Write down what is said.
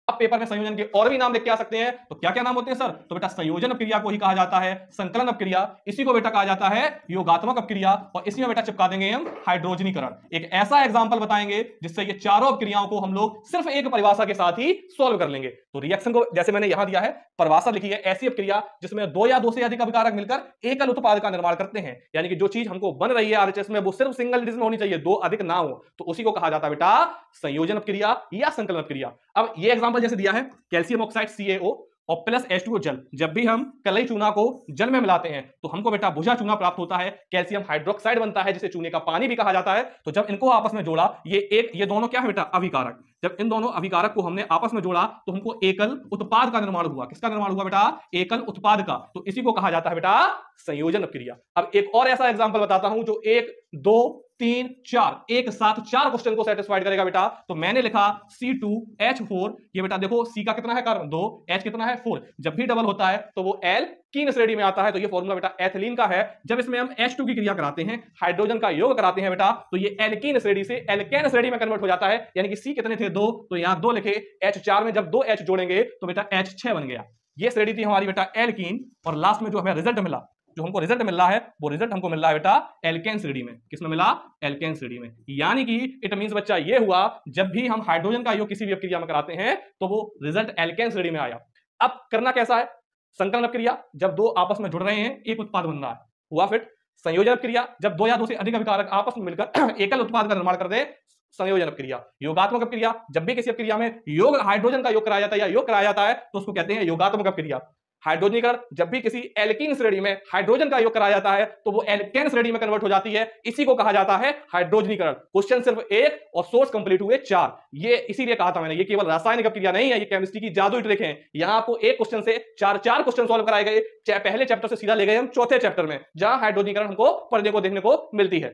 आप पेपर में संयोजन के और भी नाम लिख के आ सकते हैं, तो क्या क्या नाम होते हैं सर? तो बेटा संयोजन अपक्रिया को ही कहा जाता है संकलन अपक्रिया, इसी को बेटा कहा जाता है योगात्मक अपक्रिया, और इसी में बेटा चिपका देंगे हम हाइड्रोजनीकरण। एक ऐसा एग्जांपल बताएंगे जिससे ये चारों अपक्रियाओं को हम लोग सिर्फ एक परिभाषा के साथ ही सॉल्व कर लेंगे। तो रिएक्शन को जैसे मैंने यहां दिया है, परिभाषा लिखी है, ऐसी अपक्रिया जिसमें दो या दो से अधिक अभिकारक मिलकर एकल उत्पाद का निर्माण करते हैं, यानी कि जो चीज हमको बन रही है आरएचएस में वो सिर्फ सिंगल डिजिट में होनी चाहिए, दो अधिक ना हो, तो उसी को कहा जाता है बेटा संयोजन अपक्रिया या संकलन अपक्रिया। अब ये एग्जांपल जैसे दिया है कैल्शियम ऑक्साइड CaO और प्लस H2O जल, जब भी हम कलई चूना को जल में मिलाते हैं तो हमको बेटा बुझा चूना प्राप्त होता है, कैल्शियम हाइड्रोक्साइड बनता है जिसे चूने का पानी भी कहा जाता है। तो जब इनको आपस में जोड़ा, ये दोनों क्या है बेटा अभिकारक, जब इन दोनों अभिकारक को हमने आपस में जोड़ा तो हमको एकल उत्पाद का निर्माण हुआ। किसका निर्माण हुआ बेटा? एकल उत्पाद का। तो इसी को कहा जाता है बेटा संयोजन अपक्रिया। अब एक और ऐसा एग्जांपल बताता हूं जो 1 2 3 4 एक साथ 4 क्वेश्चन को सेटिस्फाइड करेगा बेटा। तो मैंने लिखा C2H4, ये बेटा देखो C का कितना है कार्बन 2, H कितना है 4, जब भी डबल होता है तो वो एल्कीन श्रेणी में आता है। तो ये फॉर्मूला बेटा एथिलीन का है। जब इसमें हम H2 की क्रिया कराते हैं, हाइड्रोजन का योग कराते हैं बेटा, तो ये एल्कीन श्रेणी से एल्केन श्रेणी में कन्वर्ट हो जाता है, यानी कि C कितने थे 2, तो यहां 2 लिखे, H4 में जब 2 H जोड़ेंगे तो बेटा H6 बन गया। ये श्रेणी थी हमारी बेटा एल्कीन, और लास्ट में जो हमें रिजल्ट मिला, जो हमको रिजल्ट मिल रहा है वो रिजल्ट हमको मिल रहा है बेटा एल्केन श्रेणी में। किसमें मिला? एल्केन श्रेणी में। यानी कि इट मींस बच्चा ये हुआ, जब भी हम हाइड्रोजन का योग किसी भी अपक्रिया में कराते हैं तो वो रिजल्ट एल्केन श्रेणी में आया। अब करना कैसा है? संकलन अपक्रिया, जब दो आपस में जुड़ रहे हैं एक उत्पाद बन रहा है, हुआ फिट। संयोजन अपक्रिया, जब दो या दो से अधिक अभिकारक आपस में मिलकर एकल उत्पाद का निर्माण कर दे, संयोजन अपक्रिया। योगात्मक अपक्रिया, जब भी किसी अपक्रिया में योग हाइड्रोजन का योग कराया जाता है या योग कराया जाता है तो उसको कहते हैं योगात्मक अपक्रिया। हाइड्रोजनीकरण, जब भी किसी एल्कीन श्रेणी में हाइड्रोजन का योग कराया जाता है तो वो एल्केन श्रेणी में कन्वर्ट हो जाती है, इसी को कहा जाता है हाइड्रोजनीकरण। क्वेश्चन सिर्फ एक और सोर्स कंप्लीट हुए 4। ये इसीलिए कहा था मैंने, ये केवल रासायनिक अपक्रिया नहीं है, ये केमिस्ट्री की जादुई ट्रिक है। यहां आपको एक क्वेश्चन से 4 क्वेश्चन सॉल्व कराए गए, पहले चैप्टर से सीधा ले गए हम चौथे चैप्टर में, जहां हाइड्रोजनीकरण हमको पढ़ने को देखने को मिलती है।